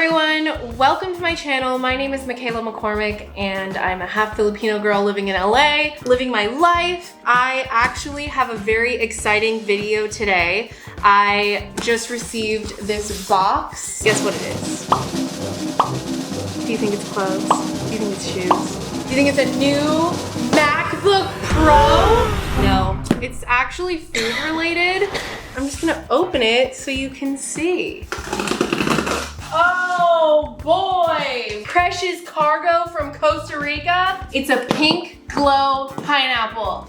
everyone, welcome to my channel. My name is Michaela McCormick and I'm a half Filipino girl living in LA, living my life. I actually have a very exciting video today. I just received this box. Guess what it is? Do you think it's clothes? Do you think it's shoes? Do you think it's a new MacBook Pro? No, it's actually food related. I'm just gonna open it so you can see. Oh boy! Precious cargo from Costa Rica. It's a Pinkglow Pineapple.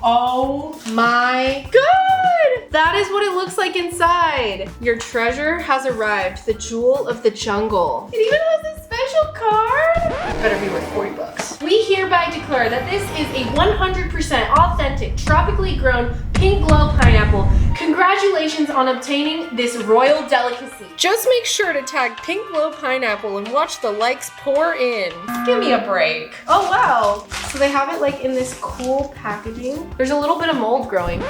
Oh my god! That is what it looks like inside. Your treasure has arrived, the jewel of the jungle. It even has a special card. It better be worth 40 bucks. We hereby declare that this is a 100% authentic, tropically grown Pinkglow Pineapple. Congratulations on obtaining this royal delicacy. Just make sure to tag Pinkglow Pineapple and watch the likes pour in. Give me a break. Oh wow. So they have it like in this cool packaging. There's a little bit of mold growing.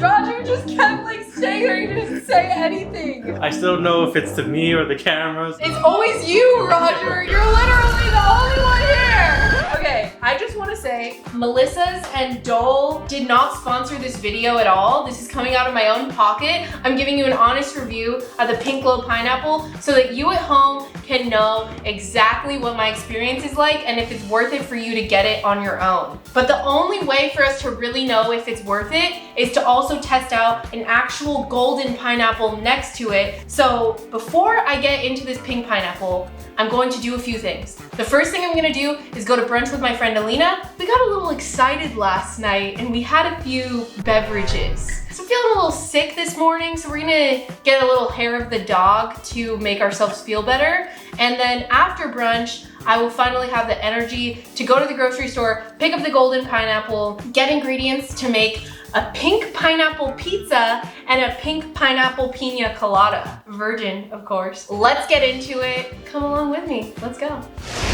Roger just kept like staying there, he didn't say anything. I still don't know if it's to me or the cameras. It's always you, Roger. You're literally the only one here. Okay, I just want to say Melissa's and Dole did not sponsor this video at all. This is coming out of my own pocket. I'm giving you an honest review of the Pinkglow Pineapple so that you at home can know exactly what my experience is like and if it's worth it for you to get it on your own. But the only way for us to really know if it's worth it is to also test out an actual golden pineapple next to it. So before I get into this pink pineapple, I'm going to do a few things. The first thing I'm gonna do is go to brunch with my friend Alina. We got a little excited last night and we had a few beverages. So I'm feeling a little sick this morning, so we're gonna get a little hair of the dog to make ourselves feel better. And then after brunch, I will finally have the energy to go to the grocery store, pick up the golden pineapple, get ingredients to make a pink pineapple pizza and a pink pineapple pina colada. Virgin, of course. Let's get into it. Come along with me. Let's go.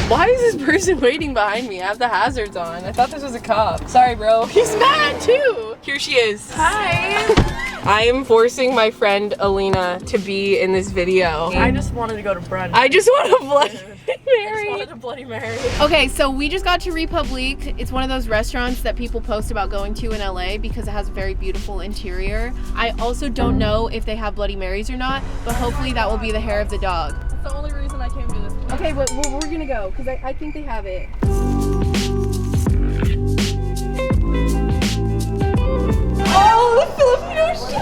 Why is this person waiting behind me? I have the hazards on. I thought this was a cop. Sorry, bro. He's mad too. Here she is. Hi. I am forcing my friend Alina to be in this video. I just wanted to go to brunch. I just want a Bloody Mary. I just wanted a Bloody Mary. Okay, so we just got to Republique. It's one of those restaurants that people post about going to in LA because it has a very beautiful interior. I also don't know if they have Bloody Marys or not, but hopefully that will be the hair of the dog. That's the only reason I came to this place. Okay, but we're gonna go because I think they have it. Oh, the Filipino chef!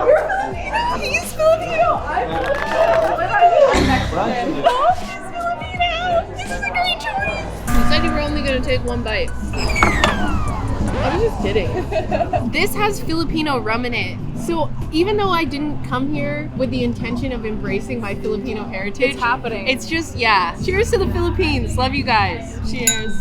You're Filipino? He's Filipino! I'm Filipino! What are you? I'm Mexican. Oh, he's Filipino! This is a great choice! You said you were only gonna take one bite. I was just kidding. This has Filipino rum in it. So even though I didn't come here with the intention of embracing my Filipino heritage, It's happening. It's just, yeah. Cheers to the Philippines. Love you guys. Cheers.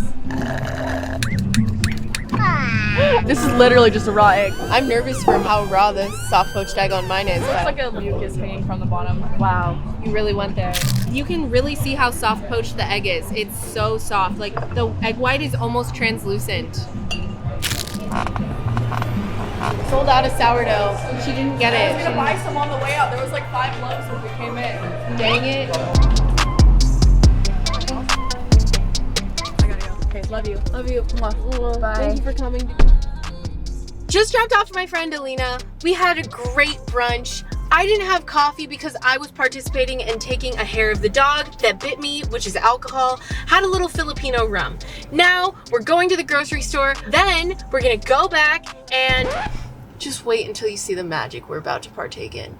This is literally just a raw egg. I'm nervous for how raw the soft poached egg on mine is. It looks like a mucus hanging from the bottom. Wow. You really went there. You can really see how soft poached the egg is. It's so soft. Like the egg white is almost translucent. Sold out of sourdough. She didn't get it. I was gonna buy some on the way out. There was like 5 loaves when we came in. Dang it. I gotta go. Okay, love you. Love you. Mwah. Bye. Thank you for coming. Just dropped off my friend Alina. We had a great brunch. I didn't have coffee because I was participating in taking a hair of the dog that bit me, which is alcohol. Had a little Filipino rum. Now we're going to the grocery store. Then we're gonna go back and just wait until you see the magic we're about to partake in.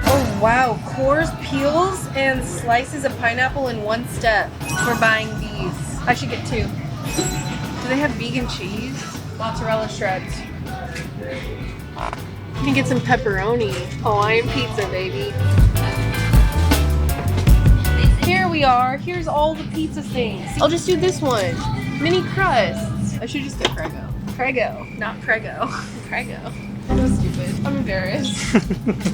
Oh wow, cores, peels, and slices of pineapple in one step. We're buying these. I should get 2. Do they have vegan cheese? Mozzarella shreds. You can get some pepperoni. Hawaiian pizza, baby. Here we are. Here's all the pizza things. I'll just do this one. Mini crusts. I should just get Prego. Prego, not Prego. Prego. I'm so stupid. I'm embarrassed.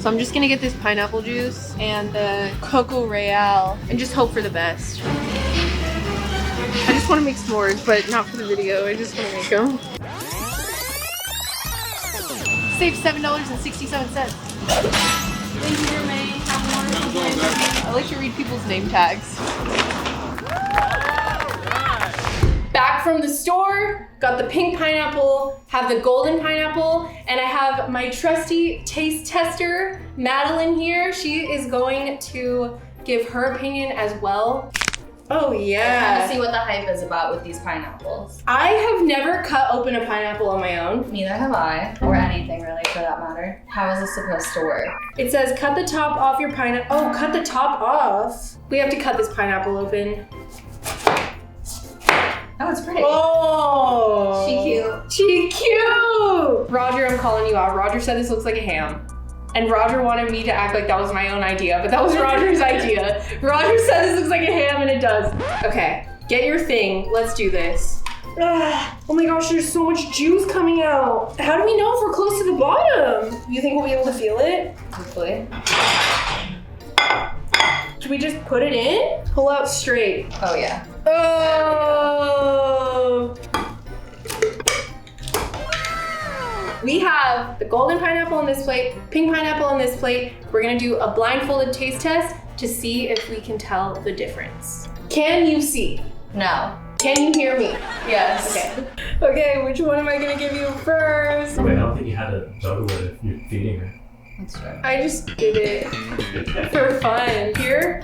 So I'm just gonna get this pineapple juice and the Coco Real and just hope for the best. I just want to make s'mores, but not for the video. I just want to make them. Save $7.67. Thank you, Jermaine. Have a wonderful day. I like to read people's name tags. Back from the store, got the pink pineapple, have the golden pineapple, and I have my trusty taste tester, Madeleine here. She is going to give her opinion as well. Oh yeah. To see what the hype is about with these pineapples. I have never cut open a pineapple on my own. Neither have I, or anything really for that matter. How is this supposed to work? It says cut the top off your pineapple. Oh, cut the top off. We have to cut this pineapple open. Oh, it's pretty. Oh. She cute. She cute. Roger, I'm calling you out. Roger said this looks like a ham. And Roger wanted me to act like that was my own idea, but that was Roger's idea. Roger said this looks like a ham, and it does. Okay, get your thing. Let's do this. Ugh. Oh my gosh, there's so much juice coming out. How do we know if we're close to the bottom? You think we'll be able to feel it? Hopefully. Should we just put it in? Pull out straight. Oh yeah. Oh! We have the golden pineapple on this plate, pink pineapple on this plate. We're gonna do a blindfolded taste test to see if we can tell the difference. Can you see? No. Can you hear me? Yes. Okay. Okay, which one am I gonna give you first? Wait, I don't think you had to juggle it if you're feeding her. That's true. I just did it for fun. Here?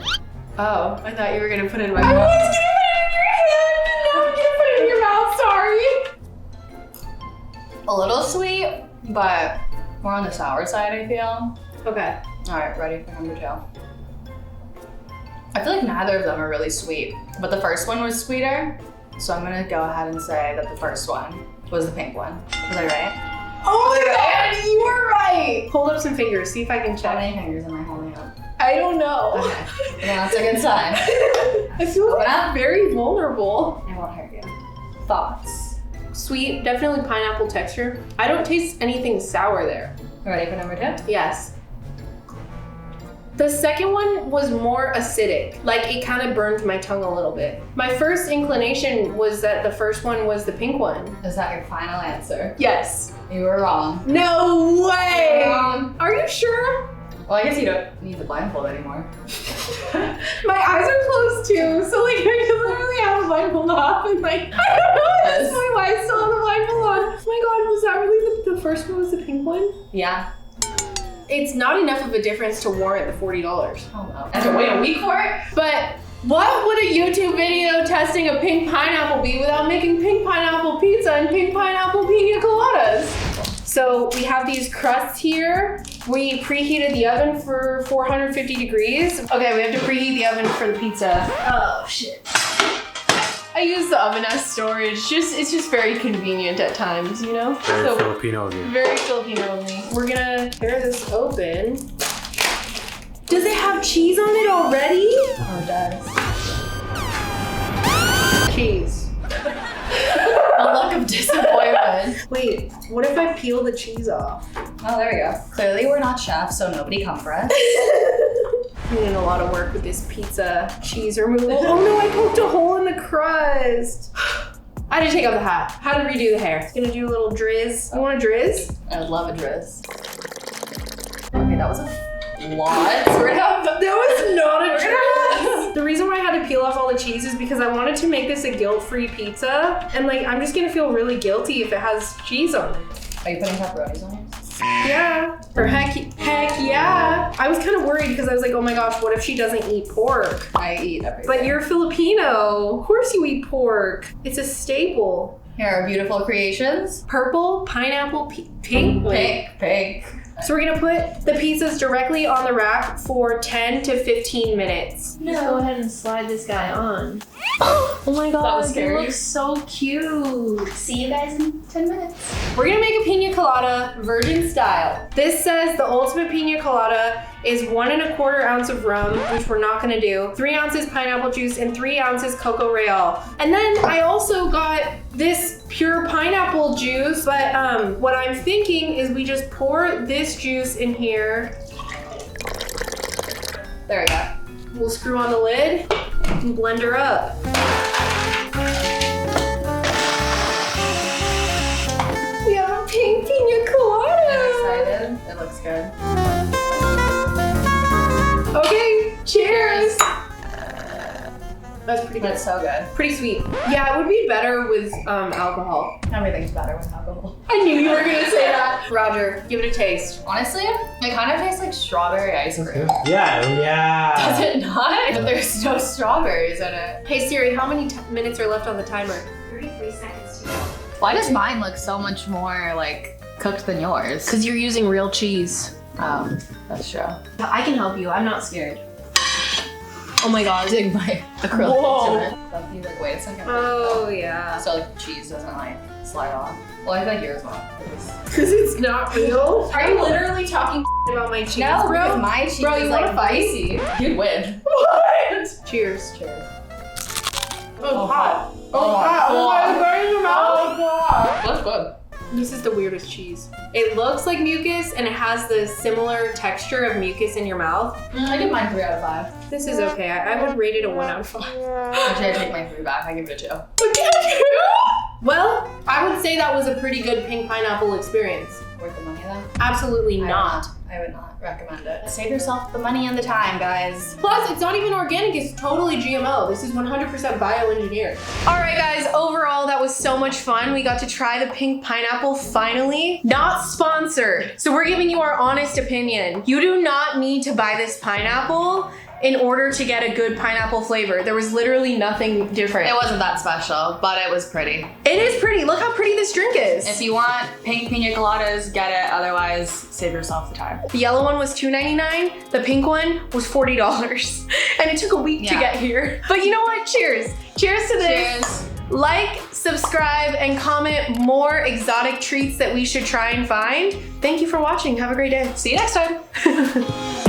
Oh, I thought you were gonna put it in my mouth. I was gonna put it in your hand, and now I'm gonna put it in your mouth, sorry. A little sweet, but more on the sour side, I feel. Okay. All right, ready for number 2. I feel like neither of them are really sweet, but the first one was sweeter. So I'm gonna go ahead and say that the first one was the pink one. Was I right? Oh my god, you were right! Hold up some fingers, see if I can How check. many fingers am I holding up? I don't know. Okay, well, that's a good sign. I feel like Open up. I'm very vulnerable. I won't hurt you. Thoughts? Sweet, definitely pineapple texture. I don't taste anything sour there. Ready for number 2? Yes. The second one was more acidic. Like it kind of burned my tongue a little bit. My first inclination was that the first one was the pink one. Is that your final answer? Yes. You were wrong. No way! Wrong. Are you sure? Well, I guess you don't need the blindfold anymore. My eyes are closed too, so like I just literally have the blindfold off and like, I don't know at this point why I still have the blindfold on. Oh my god, was that really the first one was the pink one? Yeah. It's not enough of a difference to warrant the $40. Oh no. I have to wait a week for it? But what would a YouTube video testing a pink pineapple be without making pink pineapple pizza and pink pineapple pina coladas? So we have these crusts here. We preheated the oven for 450 degrees. Okay, we have to preheat the oven for the pizza. Oh shit. I use the oven as storage. It's just very convenient at times, you know? Very Filipino of you. Very Filipino of me. We're gonna tear this open. Does it have cheese on it already? Oh, it does. Cheese. A look of disappointment. Wait, what if I peel the cheese off? Oh, there we go. Clearly we're not chefs, so nobody come for us. I'm doing a lot of work with this pizza cheese removal. Oh no, I poked a hole in the crust. I had to take off the hat. How to redo the hair. Gonna do a little drizz. You want a drizz? I would love a drizz. Okay, that was a lot. So we're gonna have That was not a drizz. The reason why I had to peel off all the cheese is because I wanted to make this a guilt-free pizza. And like, I'm just gonna feel really guilty if it has cheese on it. Are you putting pepperonis on yours? Yeah. Or heck yeah. I was kind of worried because I was like, oh my gosh, what if she doesn't eat pork? I eat everything. But you're Filipino. Of course you eat pork. It's a staple. Here are beautiful creations. Purple, pineapple, pink. Pink. So we're gonna put the pizzas directly on the rack for 10 to 15 minutes. No. Just go ahead and slide this guy on. Oh my god, That was it scary. looks so cute. See you guys in 10 minutes. We're gonna make a pina colada virgin style. This says the ultimate pina colada is 1 1/4 ounce of rum, which we're not gonna do, 3 ounces pineapple juice, and 3 ounces coco real. And then I also got this pure pineapple juice, but what I'm thinking is we just pour this juice in here. There we go. We'll screw on the lid and blend her up. That's pretty good. That's so good. Pretty sweet. Yeah, it would be better with alcohol. Everything's better with alcohol. I knew you were gonna say that. Roger, give it a taste. Honestly, it kind of tastes like strawberry ice cream. Yeah. Does it not? But there's no strawberries in it. Hey Siri, how many minutes are left on the timer? 33 seconds to go. Why does mine look so much more like cooked than yours? Because you're using real cheese. Oh, that's true. I can help you. I'm not scared. Oh my god. Using my acrylic Whoa. into it. That'd be like, wait a second. Oh yeah. So like cheese doesn't like slide off. Well, I think yours won't. Because it's not real. Are you literally talking about my cheese, No, bro? because my cheese Bro, is you like wanna fight? spicy. You'd win. What? Cheers. Cheers. Oh, hot. Oh, hot. Oh my god, burning your mouth. Oh god. That's good. This is the weirdest cheese. It looks like mucus and it has the similar texture of mucus in your mouth. I give mine 3 out of 5. This is okay. I would rate it a 1 out of 5. Actually, I take my 3 back. I give it a 2. Well, I would say that was a pretty good pink pineapple experience. Worth the money though? Absolutely not. I would not recommend it. Save yourself the money and the time, guys. Plus, it's not even organic, it's totally GMO. This is 100% bioengineered. All right, guys, overall, that was so much fun. We got to try the pink pineapple finally. Not sponsored. So we're giving you our honest opinion. You do not need to buy this pineapple in order to get a good pineapple flavor. There was literally nothing different. It wasn't that special, but it was pretty. It is pretty. Look how pretty this drink is. If you want pink pina coladas, get it. Otherwise, save yourself the time. The yellow one was $2.99. The pink one was $40. And it took a week to get here. But you know what? Cheers. Cheers to this. Cheers. Like, subscribe, and comment more exotic treats that we should try and find. Thank you for watching. Have a great day. See you next time.